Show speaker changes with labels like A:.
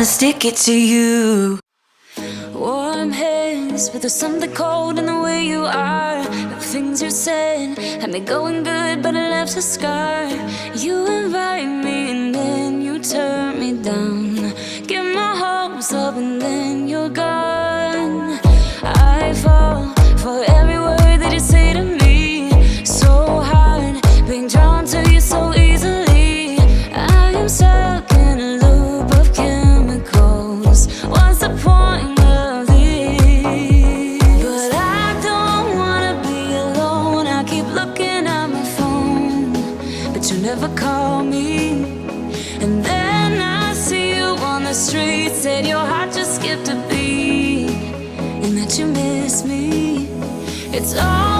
A: stick it to you.
B: Warm hands, but there's something cold in the way you are. The things you said had me going good, but it left a scar. You invite me and then you turn me down. Get my hopes up and then you're gone. I fall for every word that you say to me. So hard, being drawn to you so easily. I am stuck in a loop of chemicals. What's the point of this? But I don't wanna be alone. I keep looking at my phone, but you never call me. And then I see you on the street. Said your heart just skipped a beat and that you miss me. It's all